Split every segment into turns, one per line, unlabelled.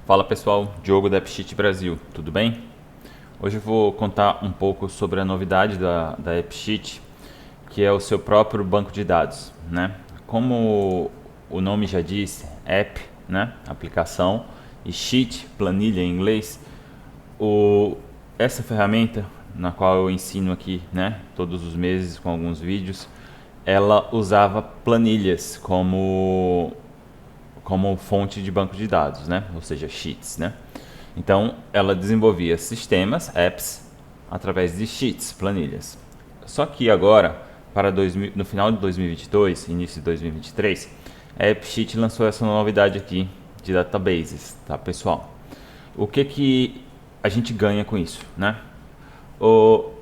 Fala pessoal, Diogo da AppSheet Brasil, tudo bem? Hoje eu vou contar um pouco sobre a novidade da AppSheet, que é o seu próprio banco de dados, né? Como o nome já diz, app, né? Aplicação, e sheet, planilha em inglês, essa ferramenta, na qual eu ensino aqui, né? Todos os meses com alguns vídeos, ela usava planilhas como fonte de banco de dados, né? Ou seja, sheets, né? Então, ela desenvolvia sistemas, apps, através de sheets, planilhas. Só que agora, no final de 2022, início de 2023, a AppSheet lançou essa novidade aqui de databases, tá, pessoal? O que a gente ganha com isso, né?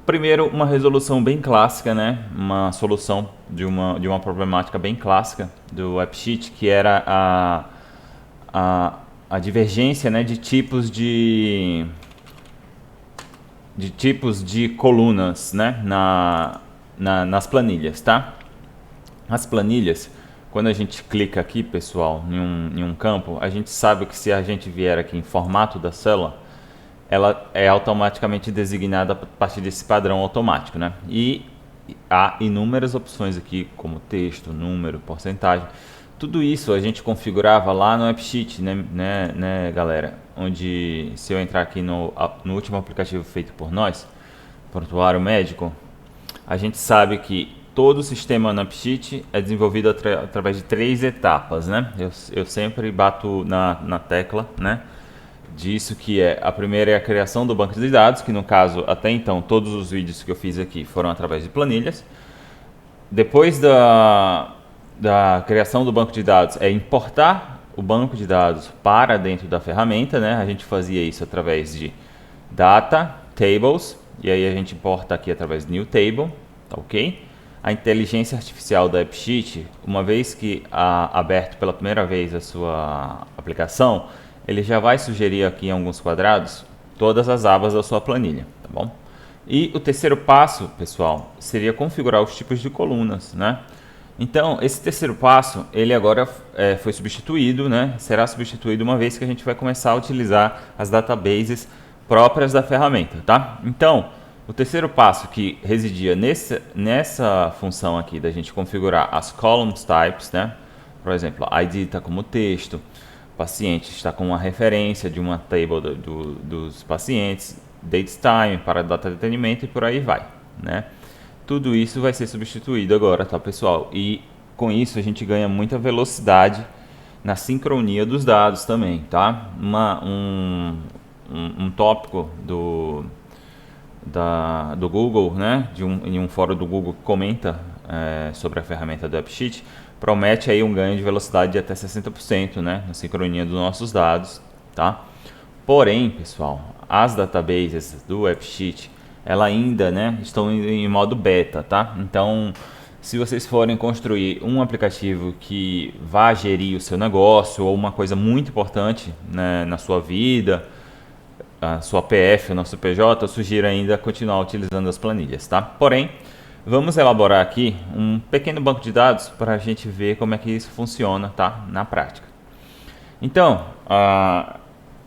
Primeiro, uma resolução bem clássica, né? Uma solução de uma problemática bem clássica do AppSheet, que era a divergência, né, de tipos de colunas, né, nas planilhas, tá? As planilhas, quando a gente clica aqui, pessoal, em um campo, a gente sabe que se a gente vier aqui em formato da célula, ela é automaticamente designada a partir desse padrão automático, né? E há inúmeras opções aqui, como texto, número, porcentagem. Tudo isso a gente configurava lá no AppSheet, né, galera? Onde, se eu entrar aqui no último aplicativo feito por nós, Prontuário Médico, a gente sabe que todo o sistema no AppSheet é desenvolvido através de 3 etapas, né? Eu sempre bato na tecla, né? Disso que a primeira é a criação do banco de dados, que no caso, até então, todos os vídeos que eu fiz aqui foram através de planilhas. Depois da criação do banco de dados é importar o banco de dados para dentro da ferramenta, né? A gente fazia isso através de data, tables, e aí a gente importa aqui através de new table, tá ok? A inteligência artificial da AppSheet, uma vez que aberto pela primeira vez a sua aplicação, ele já vai sugerir aqui em alguns quadrados todas as abas da sua planilha, tá bom? E o terceiro passo, pessoal, seria configurar os tipos de colunas, né? Então, esse terceiro passo, ele agora foi substituído, né? Será substituído uma vez que a gente vai começar a utilizar as databases próprias da ferramenta, tá? Então, o terceiro passo que residia nessa função aqui da gente configurar as columns types, né? Por exemplo, a ID está como texto, o paciente está com uma referência de uma table dos pacientes, date time para data de atendimento e por aí vai, né? Tudo isso vai ser substituído agora, tá, pessoal? E com isso a gente ganha muita velocidade na sincronia dos dados também, tá? Um tópico do Google, né? Em um fórum do Google que comenta sobre a ferramenta do AppSheet, promete aí um ganho de velocidade de até 60%, né, na sincronia dos nossos dados, tá? Porém, pessoal, as databases do AppSheet, ela ainda, né, estão em modo beta, tá? Então, se vocês forem construir um aplicativo que vá gerir o seu negócio ou uma coisa muito importante, né, na sua vida, a sua PF, o nosso PJ, eu sugiro ainda continuar utilizando as planilhas, tá? Porém, vamos elaborar aqui um pequeno banco de dados para a gente ver como é que isso funciona, tá? Na prática. Então, a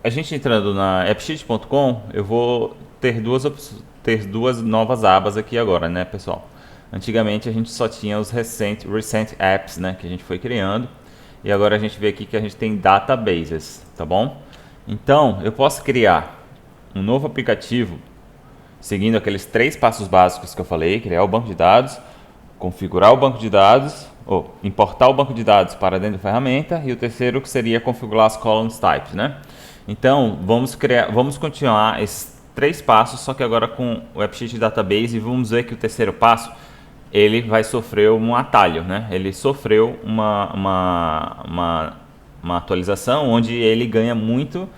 gente entrando na appsheet.com, eu vou ter duas novas abas aqui agora, né, pessoal? Antigamente a gente só tinha os recent apps, né, que a gente foi criando, e agora a gente vê aqui que a gente tem databases, tá bom? Então, eu posso criar um novo aplicativo seguindo aqueles 3 passos básicos que eu falei: criar o banco de dados, configurar o banco de dados, ou importar o banco de dados para dentro da ferramenta, e o terceiro que seria configurar as columns types, né? Então, vamos continuar esses 3 passos, só que agora com o AppSheet Database, e vamos ver que o terceiro passo, ele vai sofrer um atalho, né? Ele sofreu uma atualização onde ele ganha muita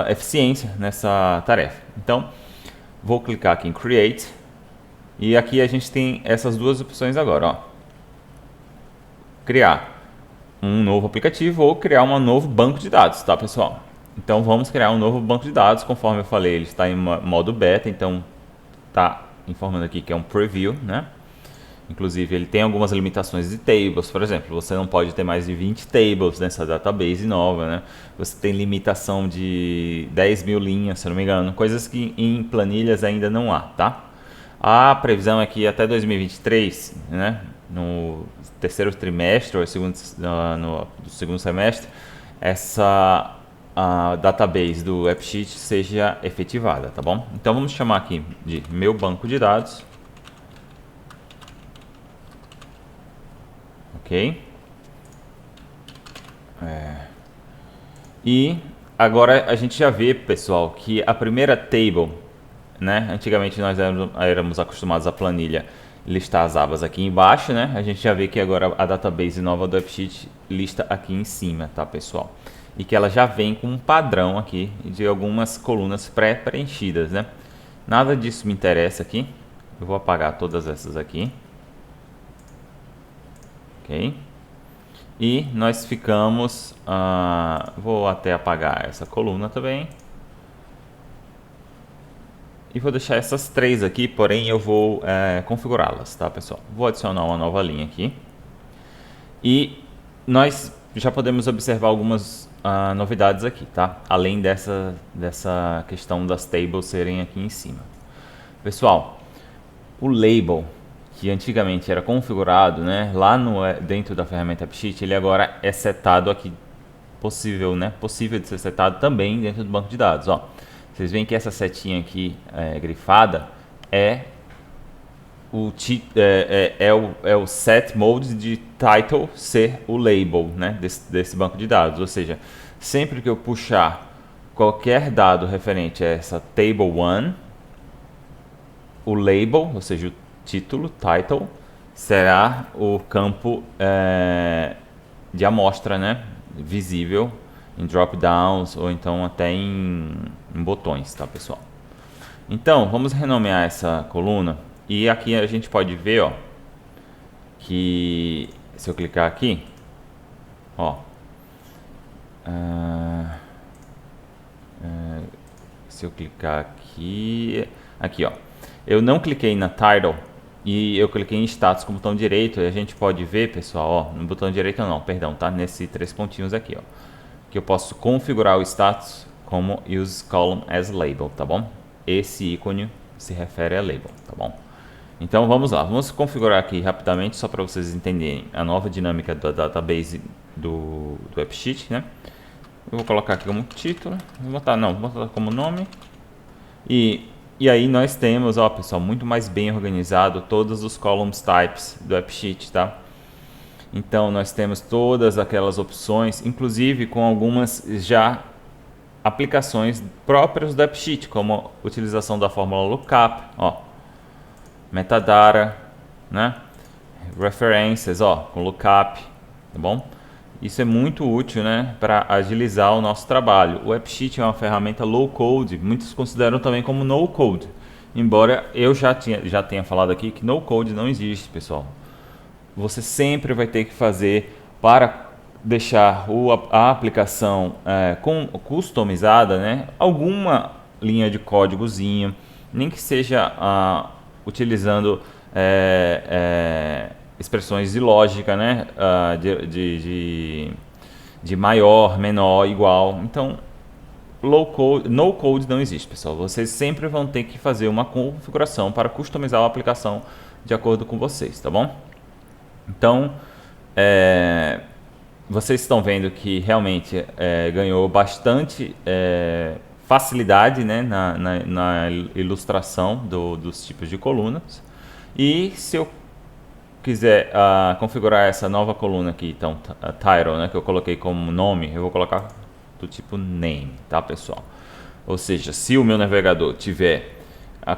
eficiência nessa tarefa. Então, vou clicar aqui em Create, e aqui a gente tem essas duas opções agora, ó. Criar um novo aplicativo ou criar um novo banco de dados, tá, pessoal? Então, vamos criar um novo banco de dados. Conforme eu falei, ele está em modo beta, então tá informando aqui que é um preview, né? Inclusive, ele tem algumas limitações de tables, por exemplo, você não pode ter mais de 20 tables nessa database nova, né? Você tem limitação de 10 mil linhas, se não me engano, coisas que em planilhas ainda não há, tá? A previsão é que até 2023, né, no terceiro trimestre ou no segundo semestre, essa a database do AppSheet seja efetivada, tá bom? Então vamos chamar aqui de meu banco de dados. Ok? E agora a gente já vê, pessoal, que a primeira table, né? Antigamente nós éramos acostumados a planilha listar as abas aqui embaixo, né? A gente já vê que agora a database nova do AppSheet lista aqui em cima, tá, pessoal? E que ela já vem com um padrão aqui de algumas colunas pré-preenchidas, né? Nada disso me interessa aqui. Eu vou apagar todas essas aqui. Ok? E nós ficamos... vou até apagar essa coluna também. E vou deixar essas três aqui, porém eu vou configurá-las, tá, pessoal? Vou adicionar uma nova linha aqui. E nós já podemos observar algumas novidades aqui, tá? Além dessa questão das tables serem aqui em cima. Pessoal, o label, que antigamente era configurado, né, lá dentro da ferramenta AppSheet, ele agora é setado aqui, possível de ser setado também dentro do banco de dados, ó. Vocês veem que essa setinha aqui grifada é o set mode de title ser o label, né, desse banco de dados. Ou seja, sempre que eu puxar qualquer dado referente a essa table 1, o label, ou seja, o título, title, será o campo de amostra, né, visível em drop-downs ou então até em botões, tá, pessoal? Então, vamos renomear essa coluna e aqui a gente pode ver, ó, que se eu clicar aqui, ó, se eu clicar aqui, ó, eu não cliquei na title e eu cliquei em status com o botão direito e a gente pode ver, pessoal, ó, no botão direito não, perdão, tá? Nesse três pontinhos aqui, ó, que eu posso configurar o status como use column as label, tá bom? Esse ícone se refere a label, tá bom? Então vamos lá, vamos configurar aqui rapidamente só para vocês entenderem a nova dinâmica da database do AppSheet, né? Eu vou colocar aqui como título, vou botar como nome e aí nós temos, ó, pessoal, muito mais bem organizado todos os columns types do AppSheet, tá? Então nós temos todas aquelas opções, inclusive com algumas já aplicações próprias do AppSheet, como a utilização da fórmula lookup, ó, metadata, né? Referências, ó, com lookup, tá bom? Isso é muito útil, né, para agilizar o nosso trabalho. O AppSheet é uma ferramenta low code, muitos consideram também como no code, embora eu já tenha falado aqui que no code não existe, pessoal. Você sempre vai ter que fazer para deixar a aplicação customizada, né, alguma linha de códigozinho, nem que seja utilizando expressões de lógica, né, de maior, menor, igual. Então, no code não existe, pessoal. Vocês sempre vão ter que fazer uma configuração para customizar a aplicação de acordo com vocês, tá bom? Então, vocês estão vendo que realmente ganhou bastante facilidade, né, na ilustração dos tipos de colunas. E se eu quiser configurar essa nova coluna aqui, então, a title, né, que eu coloquei como nome, eu vou colocar do tipo name, tá, pessoal? Ou seja, se o meu navegador tiver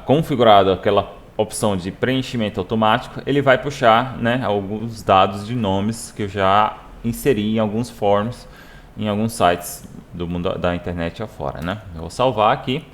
configurado aquela opção de preenchimento automático, ele vai puxar, né, alguns dados de nomes que eu já inseri em alguns forms, em alguns sites do mundo da internet afora, né? Eu vou salvar aqui.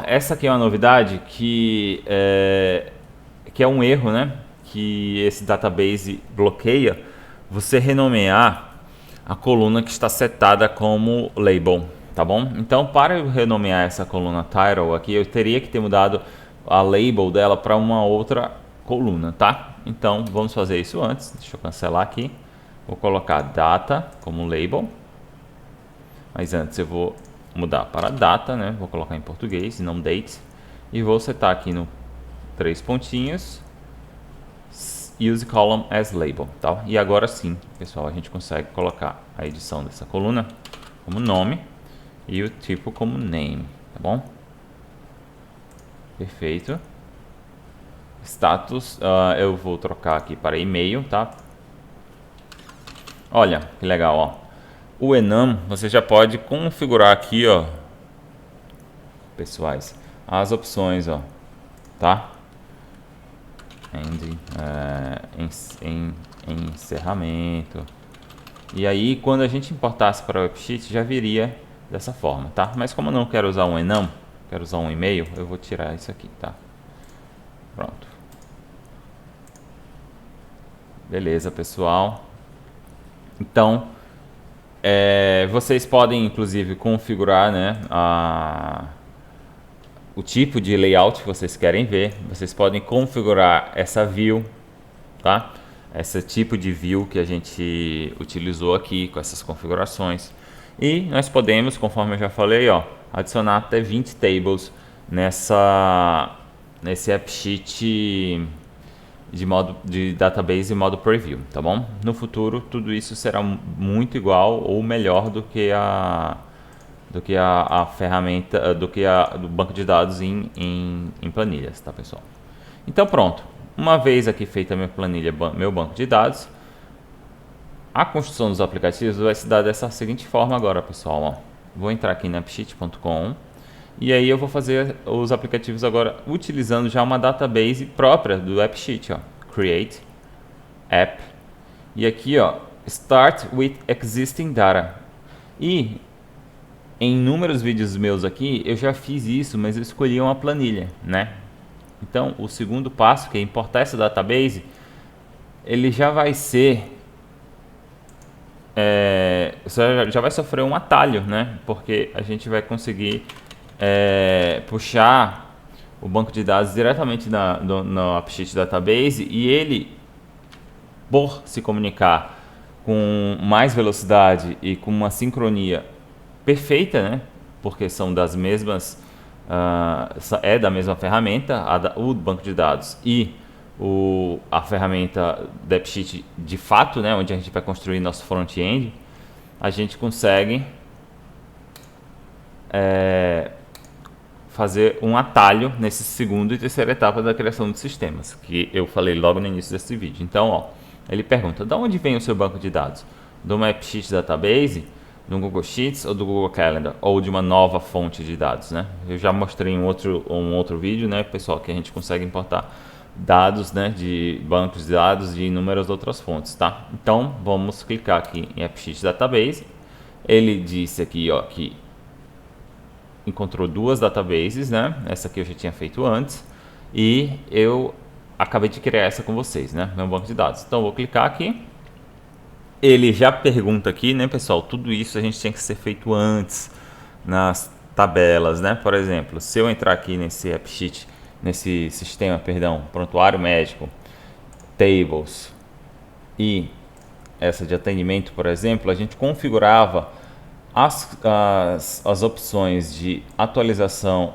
Essa aqui é uma novidade que é um erro, né? Que esse database bloqueia você renomear a coluna que está setada como label, tá bom? Então, para eu renomear essa coluna title aqui, eu teria que ter mudado a label dela para uma outra coluna, tá? Então vamos fazer isso antes. Deixa eu cancelar aqui. Vou colocar data como label. Mas antes eu vou mudar para data, né? Vou colocar em português e não date. E vou setar aqui no 3 pontinhos. Use column as label, tá? E agora sim, pessoal, a gente consegue colocar a edição dessa coluna como nome e o tipo como name, tá bom? Perfeito. Status, eu vou trocar aqui para e-mail, tá? Olha, que legal, ó. O enum, você já pode configurar aqui, ó, pessoais, as opções, ó, tá? Encerramento. E aí, quando a gente importasse para o AppSheet, já viria dessa forma, tá? Mas como eu não quero usar um enum, quero usar um e-mail, eu vou tirar isso aqui, tá? Pronto. Beleza, pessoal. Então, vocês podem, inclusive, configurar, né, o tipo de layout que vocês querem ver. Vocês podem configurar essa view, tá? Esse tipo de view que a gente utilizou aqui com essas configurações. E nós podemos, conforme eu já falei, ó, adicionar até 20 tables nesse AppSheet de database e modo preview, tá bom? No futuro, tudo isso será muito igual ou melhor do que a ferramenta, do banco de dados em planilhas, tá, pessoal? Então pronto, uma vez aqui feita a minha planilha, meu banco de dados, a construção dos aplicativos vai se dar dessa seguinte forma agora, pessoal, ó. Vou entrar aqui na appsheet.com e aí eu vou fazer os aplicativos agora utilizando já uma database própria do AppSheet, ó. Create App e aqui, ó, Start with Existing Data. E em inúmeros vídeos meus aqui, eu já fiz isso, mas eu escolhi uma planilha, né? Então, o segundo passo, que é importar essa database, ele já vai ser... você já vai sofrer um atalho, né? Porque a gente vai conseguir puxar o banco de dados diretamente no AppSheet Database e ele, por se comunicar com mais velocidade e com uma sincronia perfeita, né? Porque são das mesmas, da mesma ferramenta, o banco de dados e a ferramenta do AppSheet de fato, né? Onde a gente vai construir nosso front-end, a gente consegue fazer um atalho nesse segundo e terceira etapa da criação de sistemas, que eu falei logo no início desse vídeo. Então, ó, ele pergunta, de onde vem o seu banco de dados? De uma AppSheet Database, do Google Sheets ou do Google Calendar, ou de uma nova fonte de dados, né? Eu já mostrei em um outro vídeo, né, pessoal, que a gente consegue importar dados, né, de bancos de dados de inúmeras outras fontes, tá? Então, vamos clicar aqui em AppSheet Database. Ele disse aqui, ó, que encontrou duas databases, né? Essa aqui eu já tinha feito antes e eu acabei de criar essa com vocês, né? Meu banco de dados. Então, eu vou clicar aqui. Ele já pergunta aqui, né, pessoal, tudo isso a gente tinha que ser feito antes nas tabelas, né? Por exemplo, se eu entrar aqui nesse AppSheet, nesse sistema, perdão, prontuário médico, tables e essa de atendimento, por exemplo, a gente configurava as opções de atualização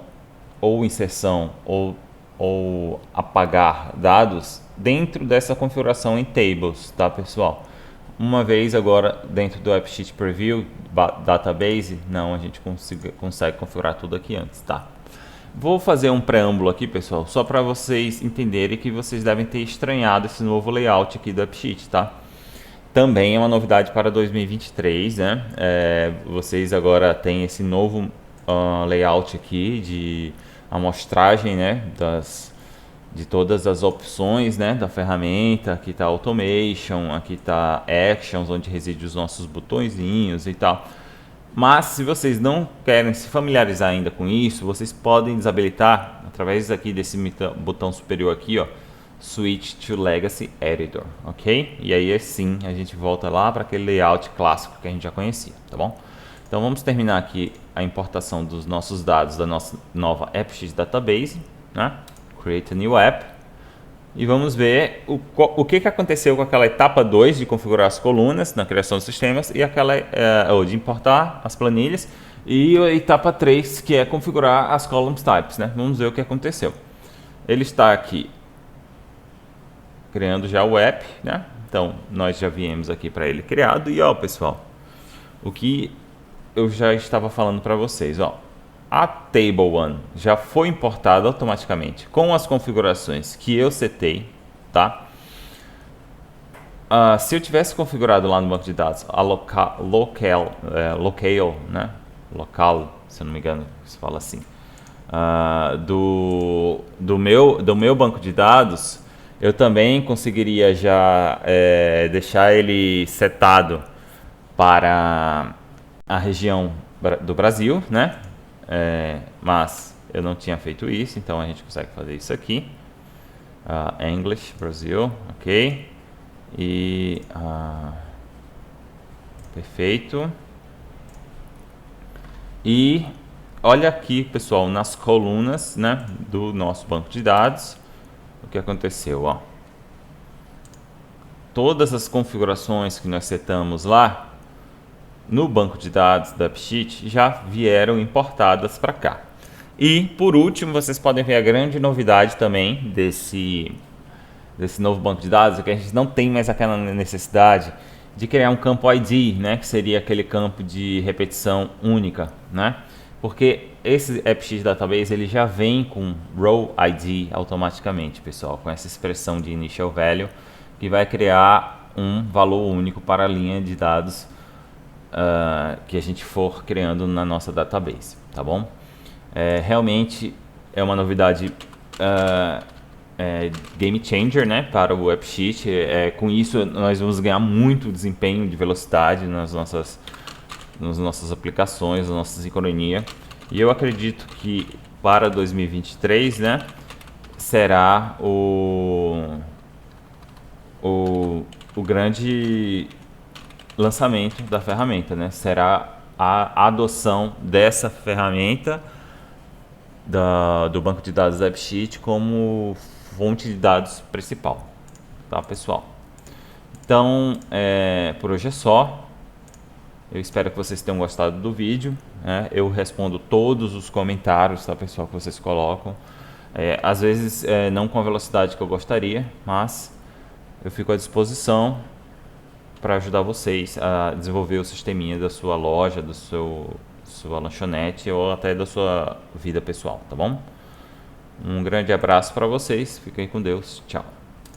ou inserção ou apagar dados dentro dessa configuração em tables, tá, pessoal? Uma vez agora dentro do AppSheet Preview Database, não, a gente consegue configurar tudo aqui antes, tá? Vou fazer um preâmbulo aqui, pessoal, só para vocês entenderem que vocês devem ter estranhado esse novo layout aqui do AppSheet, tá? Também é uma novidade para 2023, né? Vocês agora têm esse novo layout aqui de amostragem, né? De todas as opções, né, da ferramenta. Aqui está Automation, aqui está Actions, onde reside os nossos botõezinhos e tal. Mas se vocês não querem se familiarizar ainda com isso, vocês podem desabilitar através aqui desse botão superior aqui, ó, Switch to Legacy Editor, ok? E aí sim a gente volta lá para aquele layout clássico que a gente já conhecia, tá bom? Então vamos terminar aqui a importação dos nossos dados da nossa nova AppSheet Database, né? Create a new app. e vamos ver o que aconteceu com aquela etapa 2 de configurar as colunas na criação dos sistemas e aquela ou de importar as planilhas, e a etapa 3, que é configurar as columns types, né? Vamos ver o que aconteceu. Ele está aqui criando já o app, né? Então nós já viemos aqui para ele criado, e ó, pessoal, o que eu já estava falando para vocês, ó, a Table1 já foi importada automaticamente com as configurações que eu setei, tá? Se eu tivesse configurado lá no banco de dados a local, né? Local, se eu não me engano, se fala assim, do meu banco de dados, eu também conseguiria já deixar ele setado para a região do Brasil, né? Mas eu não tinha feito isso, então a gente consegue fazer isso aqui. English, Brasil, ok. E perfeito. E olha aqui, pessoal, nas colunas, né, do nosso banco de dados, o que aconteceu, ó. Todas as configurações que nós setamos lá no banco de dados da AppSheet já vieram importadas para cá. E por último, vocês podem ver a grande novidade também desse novo banco de dados, é que a gente não tem mais aquela necessidade de criar um campo ID, né, que seria aquele campo de repetição única, né? Porque esse AppSheet Database ele já vem com Row ID automaticamente, pessoal, com essa expressão de Initial Value, que vai criar um valor único para a linha de dados que a gente for criando na nossa database, tá bom? Realmente é uma novidade game changer, né, para o AppSheet. Com isso nós vamos ganhar muito desempenho de velocidade nas nossas aplicações, na nossa sincronia. E eu acredito que para 2023, né, será o grande lançamento da ferramenta, né? Será a adoção dessa ferramenta do banco de dados da AppSheet como fonte de dados principal, tá, pessoal? Então, por hoje é só. Eu espero que vocês tenham gostado do vídeo, né? Eu respondo todos os comentários, tá, pessoal, que vocês colocam. Às vezes não com a velocidade que eu gostaria, mas eu fico à disposição para ajudar vocês a desenvolver o sisteminha da sua loja, sua lanchonete ou até da sua vida pessoal, tá bom? Um grande abraço para vocês, fiquem com Deus, tchau.